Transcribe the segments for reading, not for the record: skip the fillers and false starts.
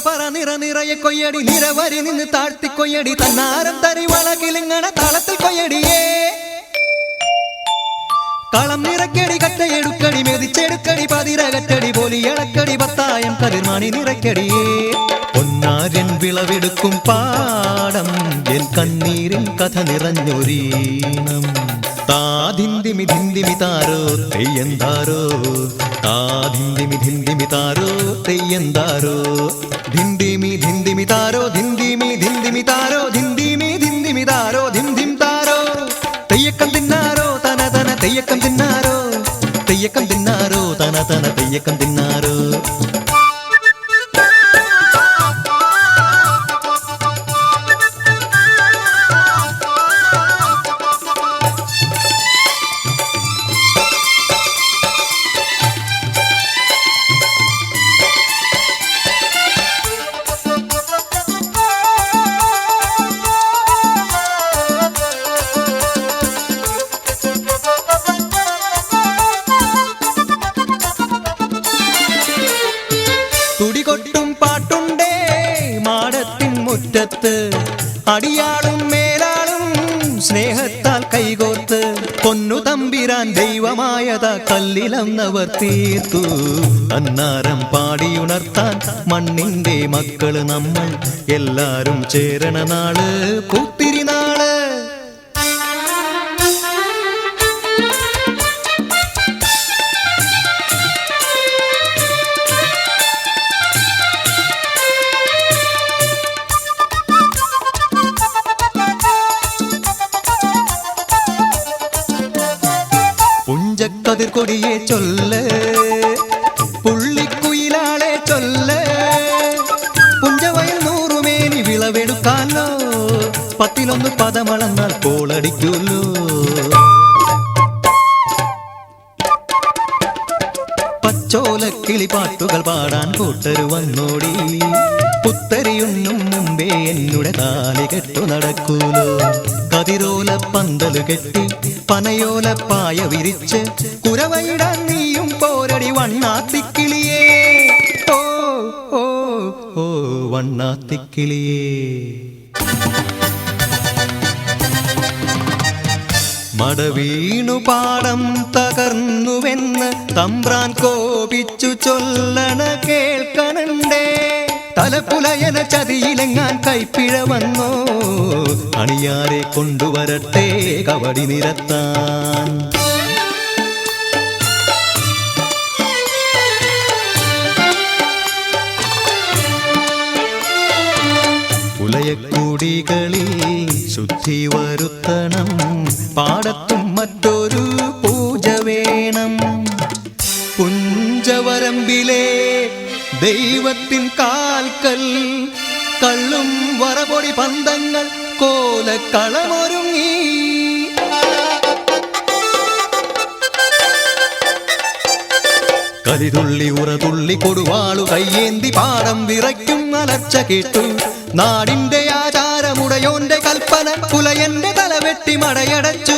പറ നിറ നിറയെ കൊയ്യടി നിരവരി നിന്ന് താഴ്ത്തി കൊയ്യടി തന്നാരം തരി വളകിലിങ്ങണ താളത്തിൽ കൊയ്യടിയേ കളം നിറക്കടി കട്ടയെടുക്കടി മെതിച്ചെടുക്കടി പതിരകറ്റടി പോലി ഇളക്കടി പത്തായം കതിർമാണി നിറയ്ക്കടിയേ പൊന്നാര്യൻ വിളവെടുക്കും പാടം എൻ കണ്ണീരിൻ കഥ നിറഞ്ഞൊരീണം താധിന്തിമി ധിന്തിമി താരോ തെയ്യന്താരോ താധിന്തിമി ധിന്തിമി താരോ തെയ്യന്താരോ ധിന്തിമി ധിന്തിമി താരോ ധിന്തിമി ധിന്തിമി താരോ ധിന്തിമി ധിന്തിമി താരോ ധിന്തിം താരോ തെയ്യക്കം തിന്നാരോ തന തന തെയ്യക്കം തിന്നാരോ തെയ്യക്കം തിന്നാരോ തന തന തെയ്യക്കം തിന്നാരോ തുടികൊട്ടും പാട്ടുണ്ടേ മാടത്തിൻ മുറ്റത്ത് അടിയാളും മേലാളും സ്നേഹത്താൽ കൈകോർത്ത് പൊന്നു തമ്പിരാൻ ദൈവമായത കല്ലിലന്നവർ തീർത്തു അന്നാരം പാടിയുണർത്താൻ മണ്ണിന്റെ മക്കള് നമ്മൾ എല്ലാരും ചേരണ നാള് പൂത്തിരി നാള് പുഞ്ചക്കതിർകൊടിയെ ചൊല്ല് പുള്ളിക്കുയിലാളെ ചൊല്ല് പുഞ്ചവയൽ നൂറുമേനി വിളവെടുക്കാലോ പത്തിലൊന്ന് പദമളന്നാൽ കോളടിക്കൂല്ലോ പച്ചോലക്കിളി പാട്ടുകൾ പാടാൻ കൂട്ടരു വന്നോടി പുത്തരിയുണ്ണും മുമ്പേ എന്നുടെ താലി കെട്ടു നടക്കൂലോ കതിരോല പന്തല് കെട്ടി പനയോല പായ വിരിച്ച് കുരവയിടാൻ നീയും പോരടി വണ്ണാത്തിക്കിളിയേ ഓ ഓ ഓ വണ്ണാത്തിക്കിളിയേ മടവീണു പാടം തകർന്നുവെന്ന് തമ്പ്രാൻ കോപിച്ചു ചൊല്ലണ കേൾക്കണണ്ടേ തലപ്പുലയന ചതിയിലെങ്ങാൻ കൈപ്പിഴ വന്നോ അണിയാരെ കൊണ്ടുവരട്ടെ കവടി നിരത്താൻ പുലയക്കൂടികളിൽ ശുദ്ധി വരുത്തണം പാടത്തും മറ്റൊരു പൂജ വേണം പുഞ്ചവരമ്പിലെ ദൈവത്തിൻ കാൽക്കൽ കള്ളും വറപൊടി പന്തങ്ങൾ കോലക്കളമൊരുങ്ങി കരിതുള്ളി ഉറതുള്ളി കൊടുവാളു കയ്യേന്തി പാടം വിറയ്ക്കും അലർച്ച കേട്ടു നാടിന്റെ ആചാരമുടയോന്റെ കൽപ്പന പുലയന്റെ തലവെട്ടി മടയടച്ചു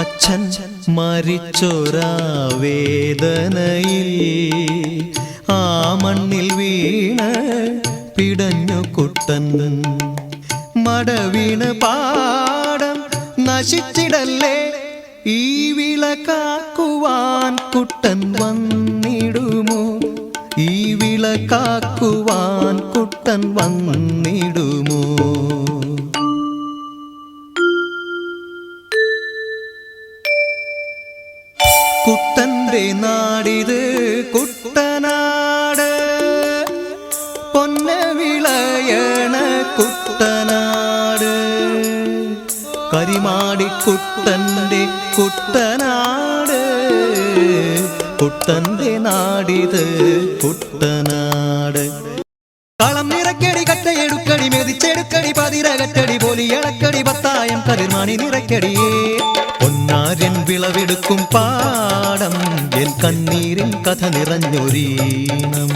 അച്ഛൻ മരിച്ചൊരാ വേദനയിൽ ആ മണ്ണിൽ വീണ് പിടഞ്ഞു കുട്ടൻ മടവീണ് പാടം നശിച്ചിടല്ലേ ഈ വിളക്കാക്കുവാൻ കുട്ടൻ വന്നിടുമോ ഈ വിളക്കാക്കുവാൻ കുട്ടൻ വന്നിടുമോ കുട്ടന്റെ നാടിത് കുട്ടനാട് പൊന്ന വിളയണ കുട്ടനാട് കരിമാടി കുട്ടന്റെ കുട്ടനാട് കുട്ടന്റെ നാടിത് കുട്ടനാട് കളം നിറക്കടി കട്ടയെടുക്കടി മെതിച്ചെടുക്കടി പതിരകറ്റടി പോലി ഇളക്കടി പത്തായം കതിർമാണി നിറയ്ക്കടിയേ പൊന്നാര്യൻ വിളവെടുക്കും പാടം എൻ കണ്ണീരിൻ കഥ നിറഞ്ഞൊരീണം